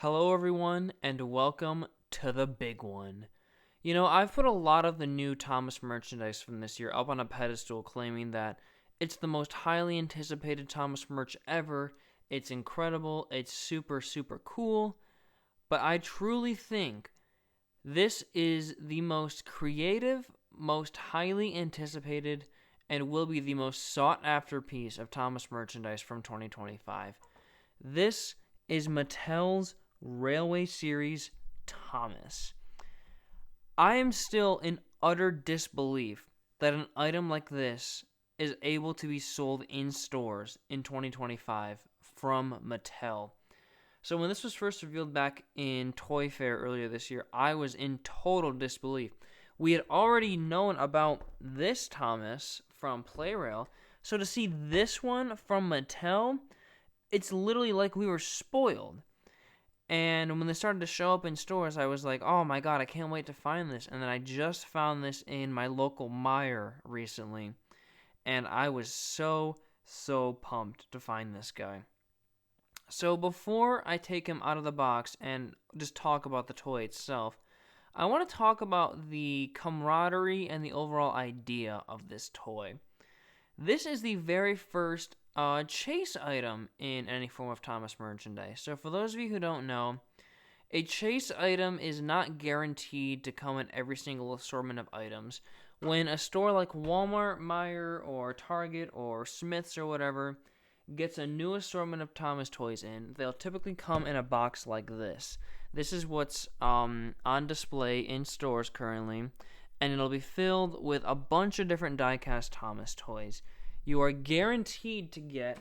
Hello, everyone, and welcome to the big one. I've put a lot of the new Thomas merchandise from this year up on a pedestal, claiming that it's the most highly anticipated Thomas merch ever. It's incredible, it's super, super cool, but I truly think this is the most creative, most highly anticipated, and will be the most sought after piece of Thomas merchandise from 2025. This is Mattel's Railway Series Thomas. I am still in utter disbelief that an item like this is able to be sold in stores in 2025 from Mattel. So when this was first revealed back in Toy Fair earlier this year, I was in total disbelief. We had already known about this Thomas from Playrail, so to see this one from Mattel, it's literally like we were spoiled. And when they started to show up in stores, I was like, oh my god, I can't wait to find this. And then I just found this in my local Meijer recently. And I was so pumped to find this guy. So before I take him out of the box and just talk about the toy itself, I want to talk about the camaraderie and the overall idea of this toy. This is the very first chase item in any form of Thomas merchandise. So for those of you who don't know, a chase item is not guaranteed to come in every single assortment of items. When a store like Walmart, Meijer, or Target, or Smith's, or whatever, gets a new assortment of Thomas toys in, they'll typically come in a box like this. This is what's on display in stores currently, and it'll be filled with a bunch of different die-cast Thomas toys. You are guaranteed to get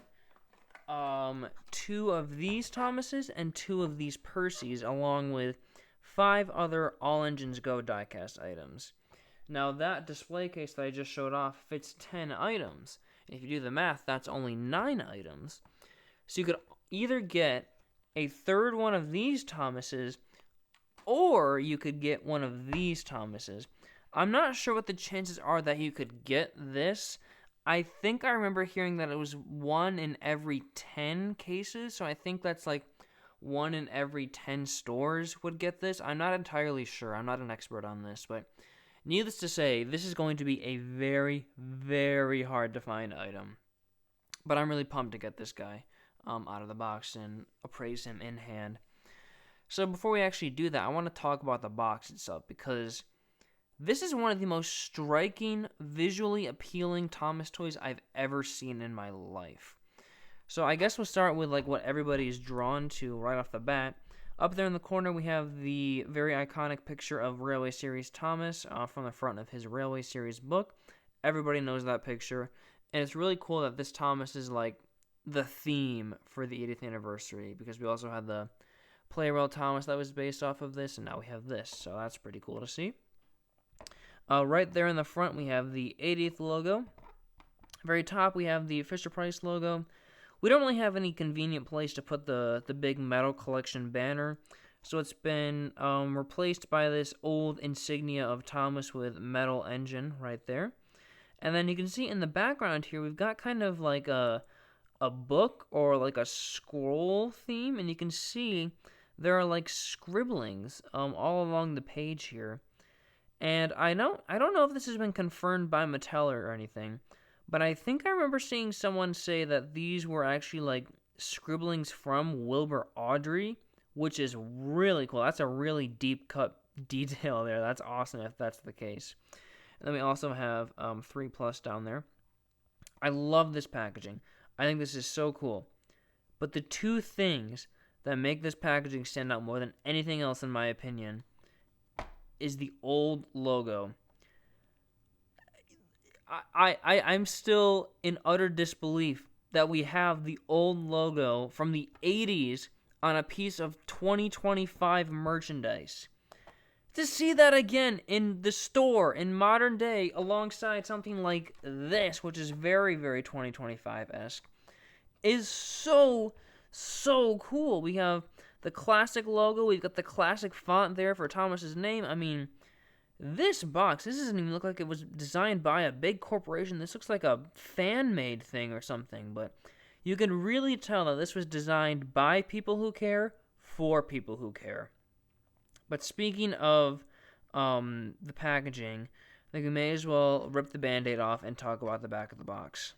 2 of these Thomases and 2 of these Percys, along with 5 other All Engines Go die-cast items. Now, that display case that I just showed off fits 10 items. If you do the math, that's only 9 items. So you could either get a third one of these Thomases, or you could get one of these Thomases. I'm not sure what the chances are that you could get this. I think I remember hearing that it was 1 in every 10 cases, so I think that's like 1 in every 10 stores would get this. I'm not entirely sure. I'm not an expert on this, but needless to say, this is going to be a very, very hard to find item. But I'm really pumped to get this guy out of the box and appraise him in hand. So before we actually do that, I want to talk about the box itself, because this is one of the most striking, visually appealing Thomas toys I've ever seen in my life. So I guess we'll start with like what everybody is drawn to right off the bat. Up there in the corner, we have the very iconic picture of Railway Series Thomas from the front of his Railway Series book. Everybody knows that picture, and it's really cool that this Thomas is like the theme for the 80th anniversary, because we also had the Playrail Thomas that was based off of this, and now we have this, so that's pretty cool to see. Right there in the front, we have the 80th logo. Very top, we have the Fisher-Price logo. We don't really have any convenient place to put the big metal collection banner, so it's been replaced by this old insignia of Thomas with metal engine right there. And then you can see in the background here, we've got kind of like a book or like a scroll theme, and you can see there are like scribblings all along the page here. And I don't know if this has been confirmed by Mattel or anything, but I think I remember seeing someone say that these were actually like scribblings from Wilbur Awdry, which is really cool. That's a really deep cut detail there. That's awesome if that's the case. And then we also have 3+ down there. I love this packaging. I think this is so cool. But the 2 things that make this packaging stand out more than anything else, in my opinion, is the old logo. I'm still in utter disbelief that we have the old logo from the 80s on a piece of 2025 merchandise. To see that again in the store in modern day alongside something like this, which is very, very 2025-esque, is so cool. We have the classic logo. We've got the classic font there for Thomas's name. I mean, this box, this doesn't even look like it was designed by a big corporation. This looks like a fan-made thing or something, but you can really tell that this was designed by people who care for people who care. But speaking of the packaging, I think we may as well rip the Band-Aid off and talk about the back of the box,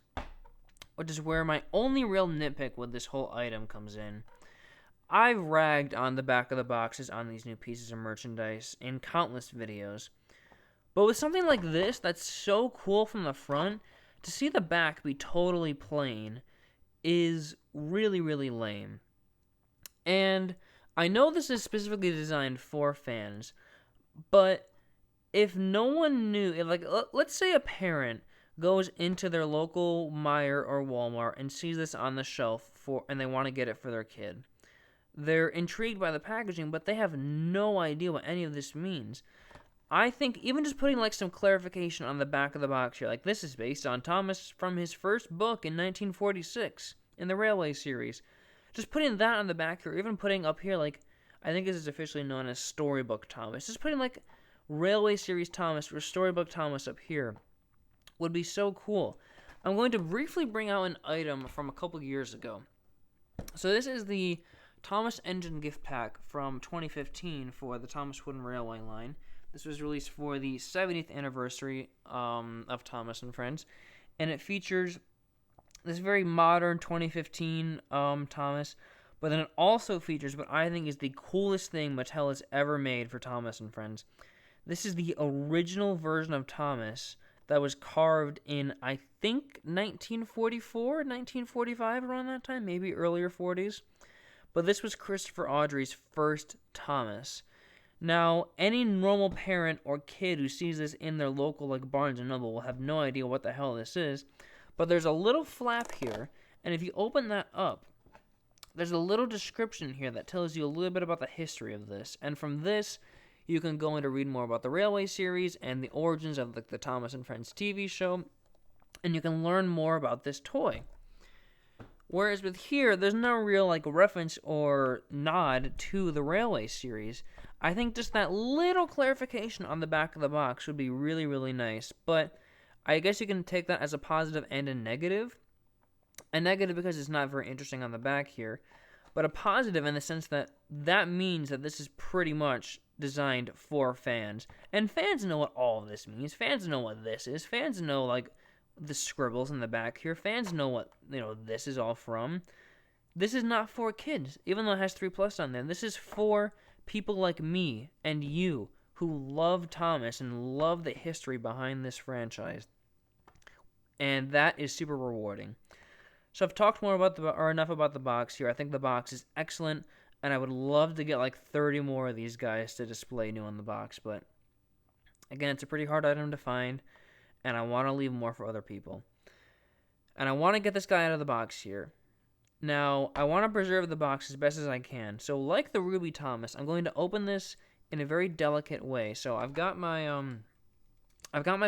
which is where my only real nitpick with this whole item comes in. I've ragged on the back of the boxes on these new pieces of merchandise in countless videos, but with something like this that's so cool from the front, to see the back be totally plain is really, really lame. And I know this is specifically designed for fans, but if no one knew, let's say a parent goes into their local Meijer or Walmart and sees this on the shelf and they want to get it for their kid. They're intrigued by the packaging, but they have no idea what any of this means. I think even just putting like some clarification on the back of the box here, like this is based on Thomas from his first book in 1946 in the Railway series. Just putting that on the back here, even putting up here, like, I think this is officially known as Storybook Thomas. Just putting like Railway series Thomas or Storybook Thomas up here would be so cool. I'm going to briefly bring out an item from a couple years ago. So this is the Thomas Engine gift pack from 2015 for the Thomas Wooden Railway line. This was released for the 70th anniversary of Thomas and Friends, and it features this very modern 2015 Thomas, but then it also features what I think is the coolest thing Mattel has ever made for Thomas and Friends. This is the original version of Thomas that was carved in, I think, 1944, 1945, around that time, maybe earlier 40s. But this was Christopher Audrey's first Thomas. Now, any normal parent or kid who sees this in their local like Barnes & Noble will have no idea what the hell this is. But there's a little flap here, and if you open that up, there's a little description here that tells you a little bit about the history of this. And from this, you can go in to read more about the Railway series and the origins of the Thomas and Friends TV show, and you can learn more about this toy. Whereas with here, there's no real like reference or nod to the Railway series. I think just that little clarification on the back of the box would be really, really nice. But I guess you can take that as a positive and a negative. A negative because it's not very interesting on the back here, but a positive in the sense that that means that this is pretty much designed for fans. And fans know what all of this means. Fans know what this is. Fans know like the scribbles in the back here. Fans know what, this is all from. This is not for kids, even though it has 3+ on there. This is for people like me and you who love Thomas and love the history behind this franchise. And that is super rewarding. So I've talked enough about the box here. I think the box is excellent, and I would love to get like 30 more of these guys to display new on the box. But again, it's a pretty hard item to find, and I want to leave more for other people. And I want to get this guy out of the box here. Now, I want to preserve the box as best as I can. So like the Ruby Thomas, I'm going to open this in a very delicate way. So I've got my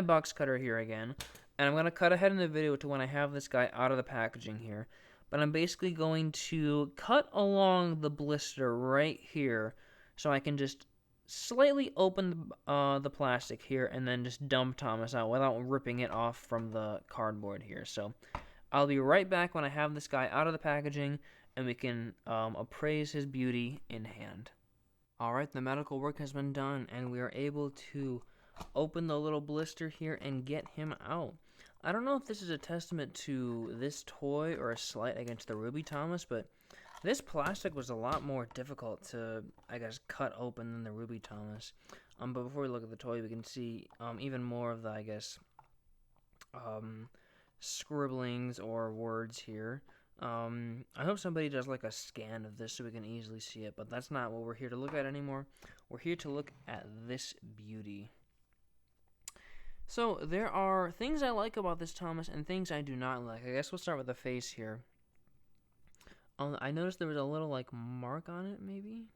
box cutter here again. And I'm going to cut ahead in the video to when I have this guy out of the packaging here. But I'm basically going to cut along the blister right here so I can just slightly open the plastic here and then just dump Thomas out without ripping it off from the cardboard here. So I'll be right back when I have this guy out of the packaging and we can appraise his beauty in hand. Alright, the medical work has been done and we are able to open the little blister here and get him out. I don't know if this is a testament to this toy or a slight against the Ruby Thomas, but this plastic was a lot more difficult to, cut open than the Ruby Thomas. But before we look at the toy, we can see even more of the, scribblings or words here. I hope somebody does like a scan of this so we can easily see it, but that's not what we're here to look at anymore. We're here to look at this beauty. So, there are things I like about this Thomas and things I do not like. I guess we'll start with the face here. I noticed there was a little, mark on it, maybe?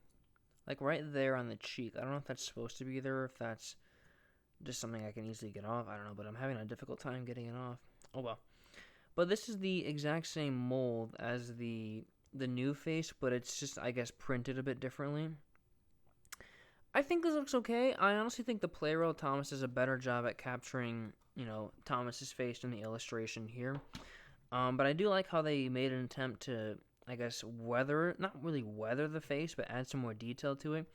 Like, right there on the cheek. I don't know if that's supposed to be there or if that's just something I can easily get off. I don't know, but I'm having a difficult time getting it off. Oh, well. But this is the exact same mold as the new face, but it's just, printed a bit differently. I think this looks okay. I honestly think the Playroll Thomas does a better job at capturing, Thomas's face in the illustration here. But I do like how they made an attempt to I guess, not really weather the face, but add some more detail to it.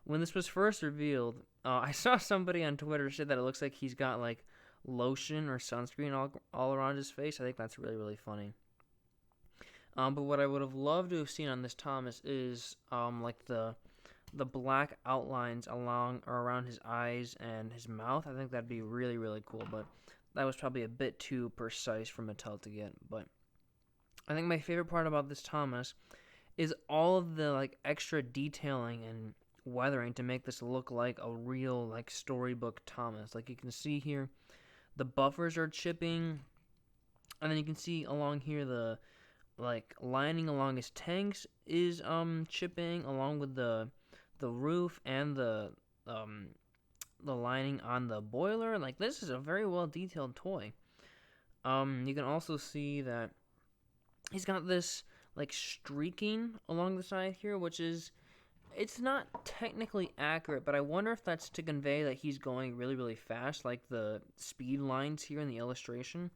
When this was first revealed, I saw somebody on Twitter say that it looks like he's got like lotion or sunscreen all around his face. I think that's really, really funny. But what I would have loved to have seen on this Thomas is like the black outlines along or around his eyes and his mouth. I think that'd be really, really cool, but that was probably a bit too precise for Mattel to get. But I think my favorite part about this Thomas is all of the like extra detailing and weathering to make this look like a real like storybook Thomas. Like you can see here, the buffers are chipping, and then you can see along here the like lining along his tanks is chipping along with the roof and the lining on the boiler. Like this is a very well detailed toy. You can also see that he's got this like streaking along the side here, which is, it's not technically accurate, but I wonder if that's to convey that he's going really, really fast, like the speed lines here in the illustration.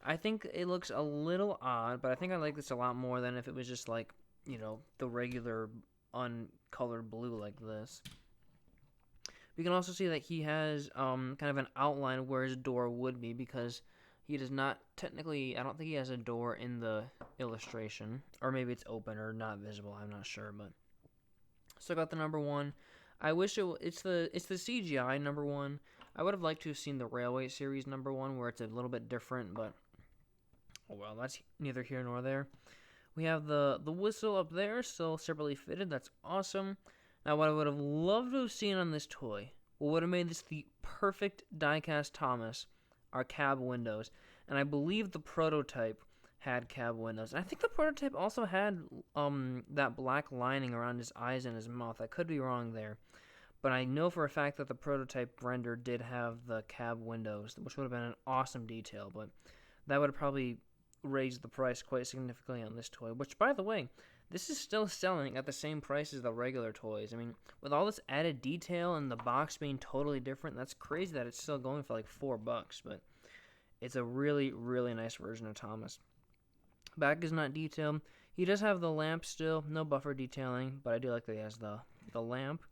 I think it looks a little odd, but I think I like this a lot more than if it was just like, you know, the regular uncolored blue like this. We can also see that he has kind of an outline where his door would be, because he does not technically, I don't think he has a door in the illustration, or maybe it's open or not visible, I'm not sure, but still got the number 1. I wish it's the CGI number 1. I would have liked to have seen the Railway series number 1, where it's a little bit different, but oh well, that's neither here nor there. We have the whistle up there, still separately fitted. That's awesome. Now, what I would have loved to have seen on this toy, what would have made this the perfect diecast Thomas, are cab windows. And I believe the prototype had cab windows. And I think the prototype also had that black lining around his eyes and his mouth. I could be wrong there. But I know for a fact that the prototype render did have the cab windows, which would have been an awesome detail. But that would have probably raised the price quite significantly on this toy. Which, by the way, this is still selling at the same price as the regular toys. I mean, with all this added detail and the box being totally different, that's crazy that it's still going for like $4. But it's a really, really nice version of Thomas. Back is not detailed. He does have the lamp still, no buffer detailing, but I do like that he has the lamp.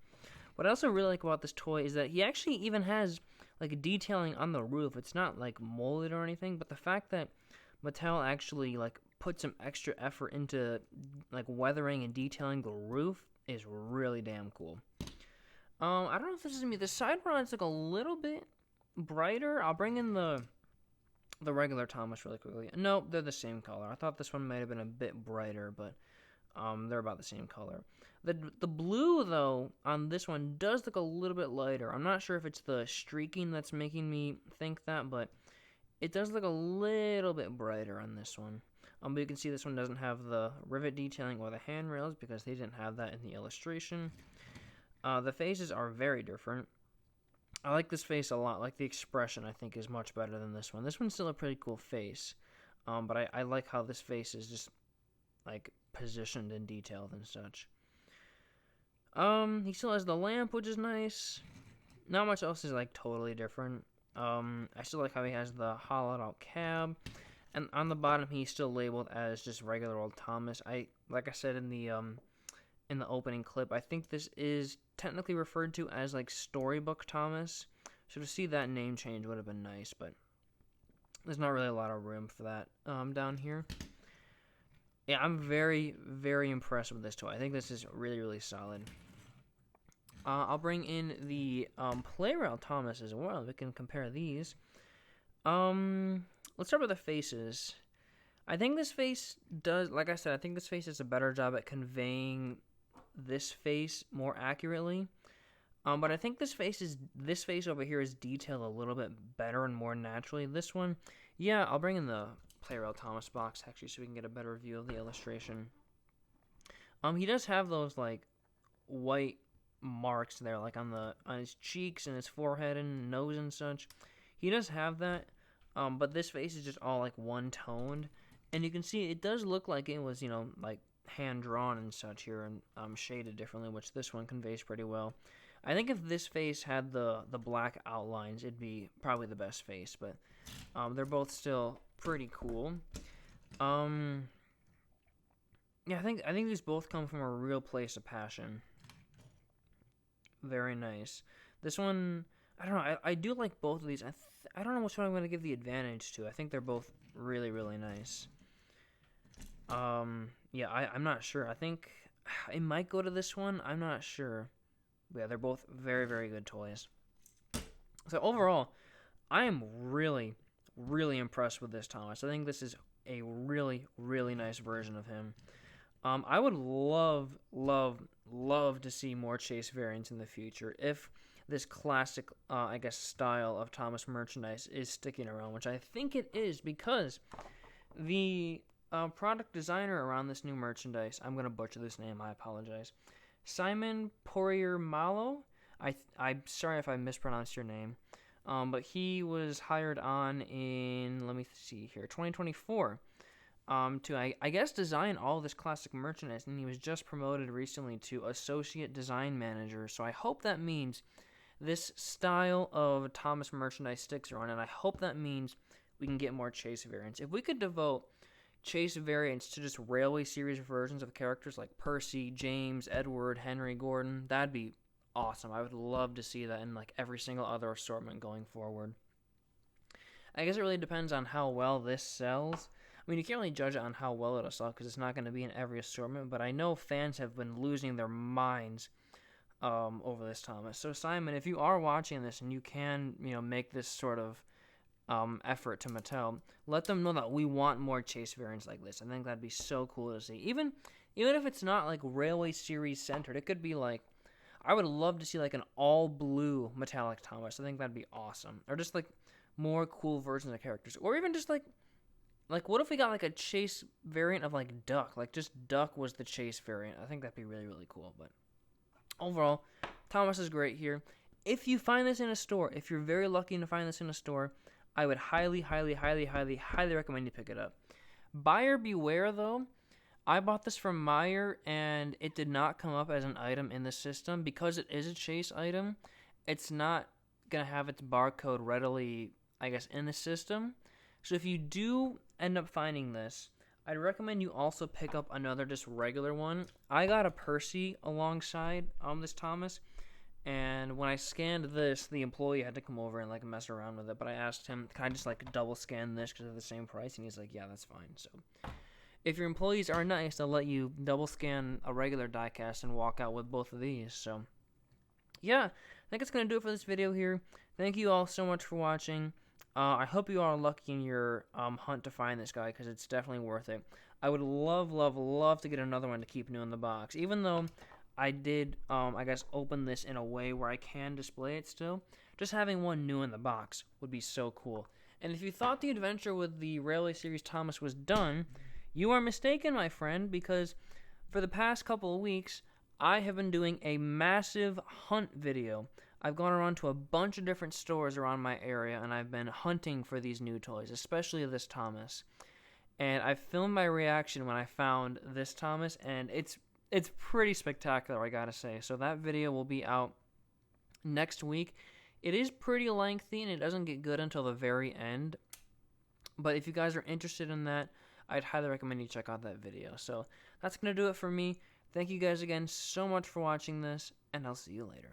What I also really like about this toy is that he actually even has like a detailing on the roof. It's not like molded or anything, but the fact that Mattel actually like put some extra effort into like weathering and detailing the roof is really damn cool. I don't know if this is me. The side rod's like a little bit brighter. I'll bring in the regular Thomas really quickly. No, they're the same color. I thought this one might have been a bit brighter, but they're about the same color. The blue, though, on this one does look a little bit lighter. I'm not sure if it's the streaking that's making me think that, but it does look a little bit brighter on this one. But you can see this one doesn't have the rivet detailing or the handrails because they didn't have that in the illustration. The faces are very different. I like this face a lot. Like the expression, I think, is much better than this one. This one's still a pretty cool face, but I like how this face is just like positioned and detailed and such. He still has the lamp, which is nice. Not much else is like totally different. I still like how he has the hollowed out cab, and on the bottom he's still labeled as just regular old Thomas. Like I said in the opening clip, I think this is technically referred to as like Storybook Thomas. So to see that name change would have been nice, but there's not really a lot of room for that down here. Yeah, I'm very, very impressed with this toy. I think this is really, really solid. I'll bring in the Playrail Thomas as well. We can compare these. Let's start with the faces. I think this face does, like I said, I think this face does a better job at conveying this face more accurately. But I think this face over here is detailed a little bit better and more naturally. This one, yeah, I'll bring in the Playrail Thomas box actually so we can get a better view of the illustration. He does have those like white marks there, like on his cheeks and his forehead and nose and such. He does have that, but this face is just all like one toned, and you can see it does look like it was, you know, like hand drawn and such here and shaded differently, which this one conveys pretty well. I think if this face had the black outlines, it'd be probably the best face, but they're both still pretty cool. Yeah, I think these both come from a real place of passion. Very nice. This one, I don't know. I do like both of these. I don't know which one I'm going to give the advantage to. I think they're both really, really nice. Yeah, I'm not sure. I think it might go to this one. I'm not sure. But yeah, they're both very, very good toys. So overall, I am really, really impressed with this Thomas. I think this is a really, really nice version of him. I would love, love, love to see more Chase variants in the future if this classic, I guess, style of Thomas merchandise is sticking around, which I think it is because the product designer around this new merchandise, I'm going to butcher this name, I apologize, Simon Poirier Malo. I'm sorry if I mispronounced your name, but he was hired on in, let me see here, 2024. To I guess design all this classic merchandise, and he was just promoted recently to associate design manager. So I hope that means this style of Thomas merchandise sticks around, and I hope that means we can get more Chase variants. If we could devote Chase variants to just Railway Series versions of characters like Percy, James, Edward, Henry, Gordon, that'd be awesome. I would love to see that in like every single other assortment going forward. I guess it really depends on how well this sells. I mean, you can't really judge it on how well it'll sell because it's not going to be in every assortment, but I know fans have been losing their minds over this Thomas. So, Simon, if you are watching this and you can, make this sort of effort to Mattel, let them know that we want more Chase variants like this. I think that'd be so cool to see. Even if it's not like Railway Series centered, it could be like, I would love to see like an all blue metallic Thomas. I think that'd be awesome. Or just like more cool versions of characters, or even just like what if we got like a Chase variant of like Duck? Like just Duck was the Chase variant. I think that'd be really, really cool. But overall, Thomas is great here. If you find this in a store, if you're very lucky to find this in a store, I would highly, highly, highly, highly, highly recommend you pick it up. Buyer beware though. I bought this from Meyer and it did not come up as an item in the system because it is a Chase item. It's not gonna have its barcode readily, I guess, in the system. So if you do end up finding this, I'd recommend you also pick up another just regular one. I got a Percy alongside this Thomas, and when I scanned this, the employee had to come over and like mess around with it. But I asked him, can I just like double scan this because they're the same price? And he's like, yeah, that's fine. So if your employees are nice, they'll let you double scan a regular diecast and walk out with both of these. So yeah, I think it's going to do it for this video here. Thank you all so much for watching. I hope you all are lucky in your hunt to find this guy because it's definitely worth it. I would love, love, love to get another one to keep new in the box. Even though I did, I guess, open this in a way where I can display it still, just having one new in the box would be so cool. And if you thought the adventure with the Railway Series Thomas was done, you are mistaken, my friend, because for the past couple of weeks, I have been doing a massive hunt video. I've gone around to a bunch of different stores around my area, and I've been hunting for these new toys, especially this Thomas. And I filmed my reaction when I found this Thomas, and it's pretty spectacular, I gotta say. So that video will be out next week. It is pretty lengthy, and it doesn't get good until the very end. But if you guys are interested in that, I'd highly recommend you check out that video. So that's gonna do it for me. Thank you guys again so much for watching this, and I'll see you later.